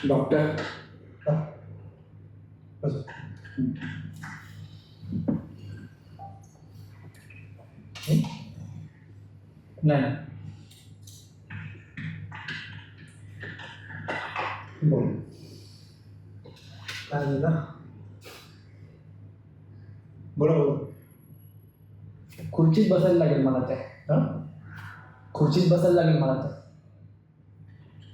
Doctor बस. नाही बोल काय झालं. बोला बोला. खुर्चीत बसायला लागेल मला ते. हां खुर्चीत बसायला लागेल मला ते.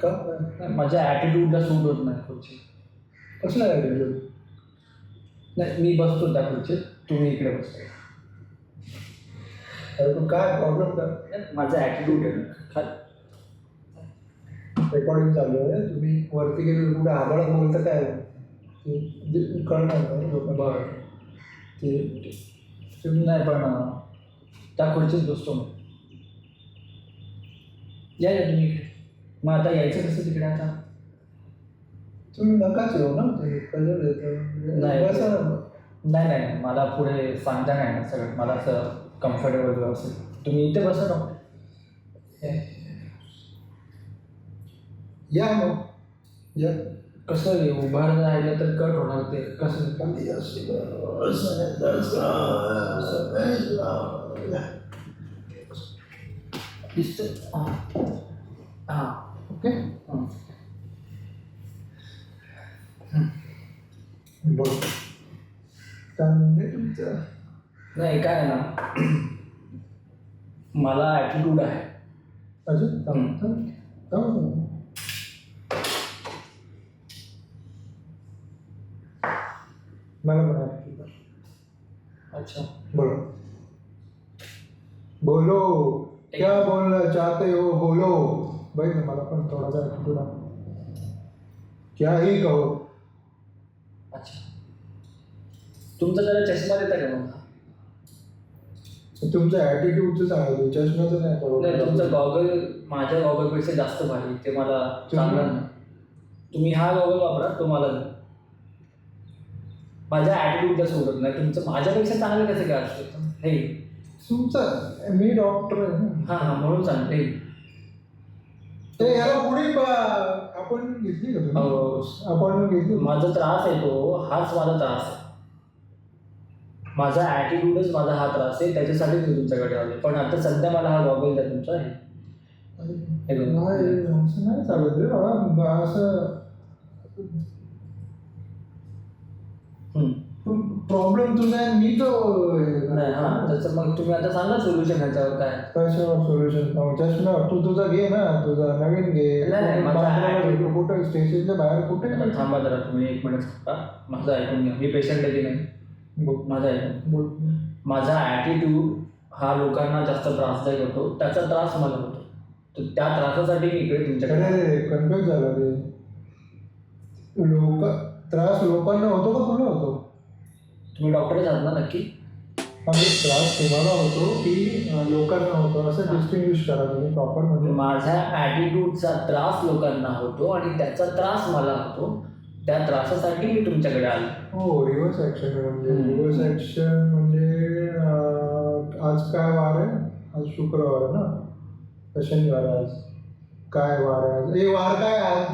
का नाही, माझ्या ॲटिट्यूडला सूट होत नाही खुर्ची. कसलं आहे. नाही मी बसतो त्या खुर्चीत, तुम्ही इकडे बसतो. अरे पण काय प्रॉब्लेम काय. माझा ॲटिट्यूड आहे खाली. रेकॉर्डिंग चालू आहे. तुम्ही वरती गेले कुठे आभाळात बोलतं काय ते कळणार नाही लोकांना. बरं ते तुम्ही नाही पण त्या खुर्चीत बसतो मी. या या तुम्ही इकडे. मग आता यायचं कसं तिकडे आता. तुम्ही नकाच येऊ ना ते कळलं येतं. नाही. बसा ना. नाही नाही मला पुढे सांगता नाही ना सगळं. मला असं कम्फर्टेबल व्यवस्थित. तुम्ही इथे बसा डॉक्टर. या मग या. कसं आहे, उभार राहिलं तर कट होणार ते. कसं दिसतं. हां ओके. बोल काय म्हणजे तुमचं. नाही काय आहे ना, मला ॲटिट्यूड आहे. अजून मला पण attitude आहे. अच्छा बोलो बोलो क्या बोलना चाहते हो बोलो. भाई ना मला पण थोडासा ॲटिट्यूड आहे. क्या ही कहो. अच्छा तुमचा जरा चष्मा देता का मला. तुमचं ॲटिट्यूडचं सांगायचं चष्म्याचं नाही नाही तुमचं गॉगल माझ्या गॉगलपेक्षा जास्त भारी. ते मला चांगलं नाही. तुम्ही हा गॉगल वापरा, तो मला द्या. माझ्या ॲटिट्यूडला सोडत नाही. तुमचं माझ्यापेक्षा चांगलं कसं काय असू शकतं. हे तुमचं मी डॉक्टर आहे ना. हां हां म्हणून सांगते. ते याला पुढे आपण घेतली का तुम्ही. हो. आपण घेतली. माझा त्रास आहे तो, हाच माझा त्रास आहे. माझा ॲटिट्यूडच माझा हा त्रास आहे, त्याच्यासाठीच मी तुमच्याकडे आलो. पण आता सध्या मला हा गॉगल द्या तुमचा. हे बघ. नाही असं नाही चालत रे बाबा. असं प्रॉब्लेम तुझा आहे. मी तर नाही हां त्याचं मग तुम्ही आता सांगा सोल्युशन ह्याच्यावर काय. कशावर सोल्युशन. चष्मा तू तुझा घे ना. तुझा नवीन घे. नाही, माझा बाथरूमला कुठं स्टेशनच्या बाहेर कुठे. थांबा जरा तुम्ही एक मिनिट थांबा. माझं ऐकून घ्या. मी पेशंट आहे की नाही. माझं ऐकून. बोल. माझा ॲटिट्यूड हा लोकांना जास्त त्रासदायक होतो. त्याचा त्रास मला होतो. तर त्या त्रासासाठी मी इकडे तुमच्याकडे. अरे कन्फ्युज झाला ते. त्रास लोकांना होतो का तुला होतो. तुम्ही डॉक्टरच आहात ना नक्की. आम्ही त्रास तुम्हाला होतो की लोकांना होतो असं डिस्टिंग्विश करा तुम्ही प्रॉपर. म्हणजे माझ्या ॲटिट्यूडचा त्रास लोकांना होतो आणि त्याचा त्रास मला होतो. त्या त्रासासाठी मी तुमच्याकडे आलो. हो रिव्हर्स ॲक्शन म्हणजे रिव्हर्स ॲक्शन म्हणजे आज काय वार आहे. आज शुक्रवार आहे ना. का शनिवार आहे आज. काय वार आहे आज. ए वार काय आज.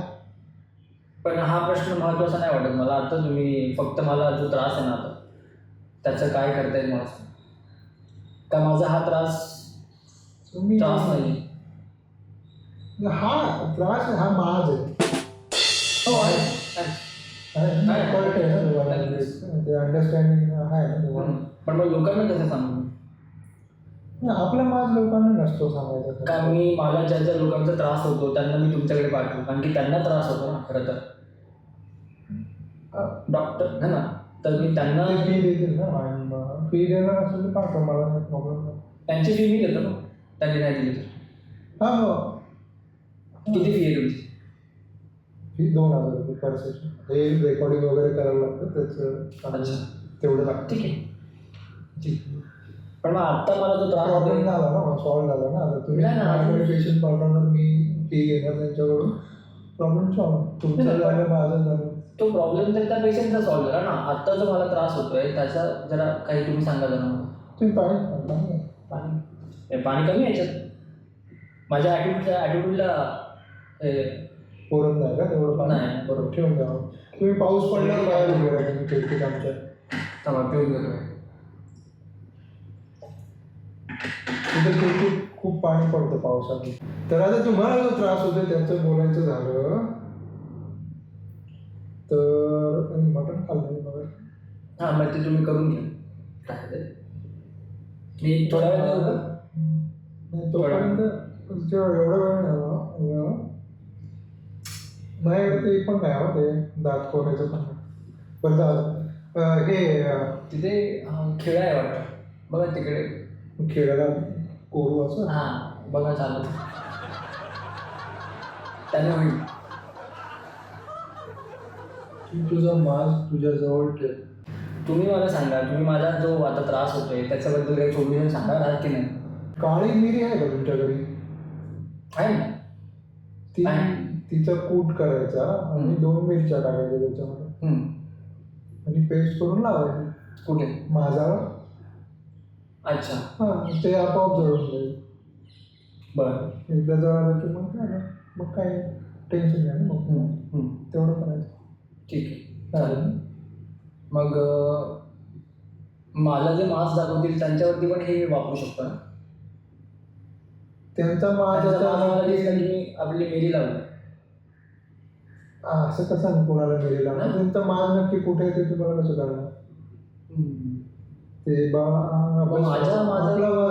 पण हा प्रश्न महत्त्वाचा नाही वाटत मला. आता तुम्ही फक्त मला जो त्रास आहे ना आता त्याचं काय करता येईल मला सांगा. का माझा हा त्रास तुम्ही त्रास नाही. हा त्रास हा माज आहे. हो आहे. कळत आहे ना तुम्हाला. ते अंडरस्टँडिंग आहे ना तुम्हाला. पण मग लोकांना कसं सांगू. आपला माज लोकांना नसतो सांगायचा. का मी मला ज्या ज्या लोकांचा त्रास होतो त्यांना मी तुमच्याकडे पाठवू. कारण की त्यांना त्रास होतो ना खरं तर. डॉक्टर है ना. तर मी त्यांना फी देतील ना. फी देणार असेल तर पाठव मला नाही प्रॉब्लेम. त्यांची फी मी देतो ना. त्यांनी नाही दिली तर. हां हो. किती फी आहे तुमची. फी 2,000 रुपये पर सेशन. हे रेकॉर्डिंग वगैरे करायला लागतं त्याचं. अच्छा तेवढं लागतं. ठीक आहे. ठीक. पण मग आत्ता मला जो त्रास प्रॉब्लेम होतो झाला ना. सॉल्व झाला ना. आता तुम्ही नाही ना. माझ्याकडे पेशंट पाठवणार. मी फी घेणार त्यांच्याकडून. Problem solve. तुमचं झालं माझं झालं. तो प्रॉब्लेम तर त्या पेशंटचा सॉल्व्ह झाला ना. आत्ता जो मला त्रास होतोय त्याचा जरा काही तुम्ही सांगा जरा मला. तुम्ही पाणी पाणी पाणी कमी याच्यात. माझ्या ॲटिट्यूडला पुरत नाही का तेवढं पाणी? नाही, बरोबर. ठेवून द्या. तुम्ही पाऊस पडल्यावर बाहेर उभे राहा तुम्ही खिडकीत आमच्या. थांबा, पिऊन घेतो. तिथे खिडकीत खूप पाणी पडतं पावसात. तर आता तुम्हाला जो त्रास होतो त्याचं बोलायचं झालं तर मटण खाल्लं बघा. हां, मग ते तुम्ही करून घ्या. काय ते मी थोड्या वेळ होतं नाही तोपर्यंत एवढा वेळ नाही. माझ्याकडे ते पण नाही हो ते दात कोरायचं पण नाही. पण हे तिथे खेळ आहे वाटतं बघा तिकडे. खेळायला कोरू असं. हां, बघा चालू त्याने होईल. तुझा मास्क तुझ्याजवळ ठेव. तुम्ही मला सांगा, तुम्ही माझा जो आता त्रास होतोय त्याच्याबद्दल काही सोल्युशन सांगणार आहात की नाही? काळी मिरी आहे का तुमच्या घरी? आहे ना. ती आहे. तिचा कूट करायचा आणि 2 मिरच्या टाकायच्या त्याच्यामध्ये आणि पेस्ट करून लावायची कुठे? माझावर. अच्छा, हां, ते आपोआप जळून जाईल. बरं. एकदा जळालं की मग काय नाही. मग काय टेन्शन नाही ना मग. तेवढं करायचं. ठीक आहे, चालेल. मग मला जे मास्क दाखवतील त्यांच्यावरती पण हे वापरू शकतो ना? त्यांचा माज त्यांचा आता मास्क मला दिसला की मी आपली मेरी लावली. असं कसं कोणाला मिळेल? त्यांचा माज नक्की कुठे आहे ते तुम्हाला कसं कळणार? ते आपला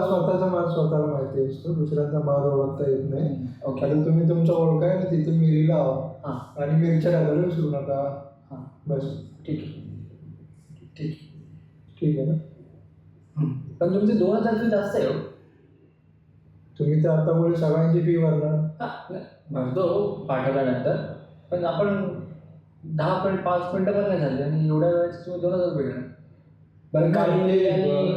स्वतःचा माज स्वतःला माहिती असतो. दुसऱ्यांचा माज ओळखता येत नाही. आता तुम्ही तुमचा ओळखाय ना तिथे मिरी लावा आणि मिरच्या टाकायला विसरू नका. बस. ठीक आहे, ठीक ठीक आहे ना. पण तुमचे 2000 फी जास्त आहे हो. तुम्ही तर आता बोले सगळ्यांची फी भरणार. भरतो पाठवल्यानंतर, पण आपण 5 मिनिटं पण नाही झाली आणि एवढ्या वेळेस तुम्ही 2000 रुपये घेणार. बरं काय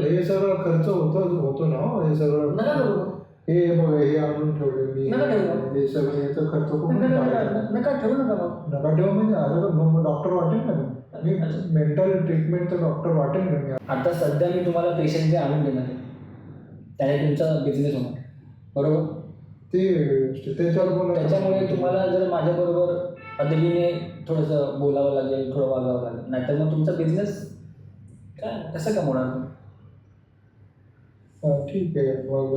हे सगळं खर्च होतो ना हे सगळं. नका करू. हे बघ हे आणून ठेवले मी. नका ठेवू. हे सगळं याचा खर्च खूप नका ठेवू नका मग. नका ठेवा म्हणजे आता मग डॉक्टर वाटेल ना मी मेंटल ट्रीटमेंटचं डॉक्टर वाटेल ना मी. आता सध्या मी तुम्हाला पेशंट आणून देणार आहे, त्याने तुमचा बिझनेस होणार, बरोबर? ते त्याच्यामुळे तुम्हाला जर माझ्याबरोबर अदबीने थोडंसं बोलावं लागेल, थोडं वागावं लागेल, नाहीतर मग तुमचा बिझनेस काय कसं कमवणार तुम्ही? ठीक आहे. मग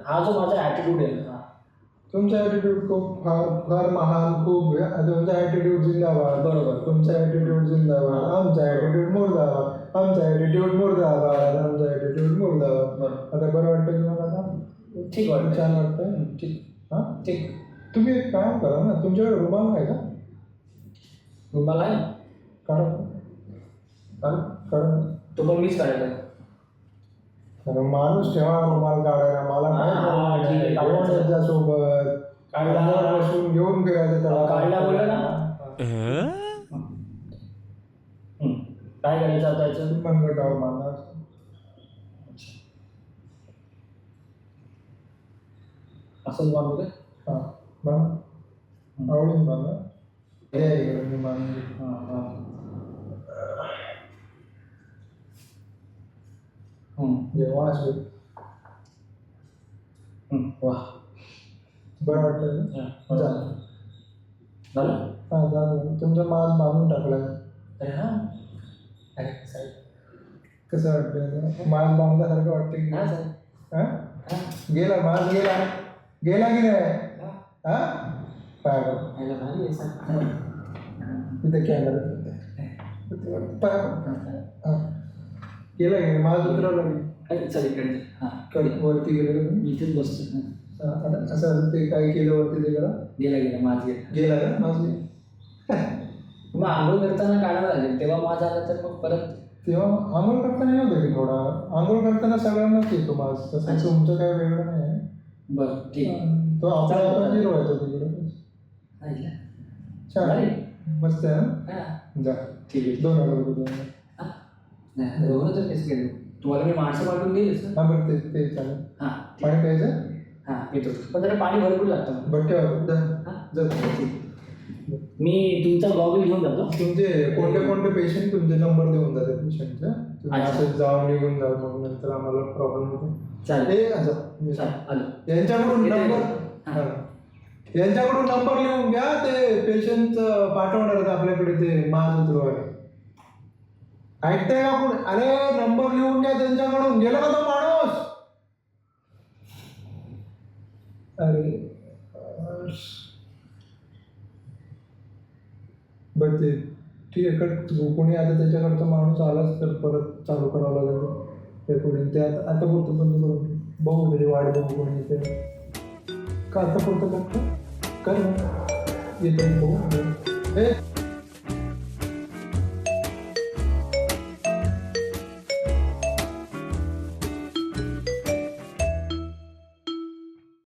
हा जो माझा ॲटिट्यूड आहे ना, तुमचा ॲटिट्यूड खूप फार महान खूप तुमचा ॲटिट्यूड जिंदाबाद. बरोबर. तुमचा ॲटिट्यूड जिंदाबाद. आमचा ॲटिट्यूड मुर्दाबाद. आमचा ॲटिट्यूड मुर्दाबाद. आमचा ॲटिट्यूड मुर्दाबाद. आता बरं वाटतं तुम्हाला? आता ठीक वाटतं. छान वाटतं. ठीक. हां ठीक. तुम्ही एक काम करा ना, तुमच्याकडे रुमाल आहे का? रुमाल आहे. काढा काढा. तो पण मीच काढायचा. माणूस ठेवा रुमाल काढायला. मला काय त्याच्यासोबत बसून घेऊन फिरायचं त्याला. काढला बोललं ना. काय करायचं आता याचं? मनगटावर मारणार. असंच बांधू काय? हां मग आवडून बांधा. मी बांधून. जेव्हा असेल वा बरं वाटतं झालं. हां झालं. तुमचा मास्क बांधून टाकलाय. अरे हां, अरे साहेब कसं वाटतं? मास्क बांधल्यासारखं वाटतं की? हां साहेब. हां गेला मास्क गेला की नाही? हां पाय बघ भारी आहे साहेब. तिथे कॅमेरा पाय हां गेला की मास्क उतरवला की? चल इकडे. हां वरती गेलं का? इथेच बसतो. आता असं ते काय केलं वरती ते करा. गेला माझ गेला का मास्क? मग आंघोळ करताना काढावं लागेल, तेव्हा माझा आला तर मग परत. तेव्हा आंघोळ करताना येऊ दे की थोडा. आंघोळ करताना सगळ्यांनाच येतो मास्क. तसं तुमचं काय वेगळं नाही आहे. बरं ठीक आहे. तो आपला आपण जिरवायचा तिकडे. छान मस्त आहे ना. जा ठीक आहे. 2000 रुपये. नाही 2000 कसं केलं? तुम्हाला मी माणसं पाठवून देईलच ना. हां बरं ते चालेल. हां पाणी प्यायचं? हां येतो, पण जरा पाणी भरपूर लागतं. बट्ट्यावर जा. मी तुमचा गॉगल घेऊन जातो. तुमचे कोणते पेशंट तुमचे नंबर देऊन जातात पेशंटचा. तुम्ही असं जाऊन निघून जा मग नंतर आम्हाला प्रॉब्लेम होतो. चालेल. आलो यांच्याकडून नंबर. हां यांच्याकडून नंबर लिहून घ्या, ते पेशंट पाठवणार आहेत आपल्याकडे ते मास उतरवायला. ऐकताय का कोण? अरे नंबर लिहून घ्या त्यांच्याकडून. गेला का तो माणूस? अरे बरं ते ठीक आहे. कोणी आता त्याच्याकडचा माणूस आलाच तर परत चालू करावं लागेल रेकॉर्डिंग. ते आता पुरतं बंद करून बघू, त्याची वाट बघू कोणी येते का. आता पुरतं बघतो कर येतो बघू.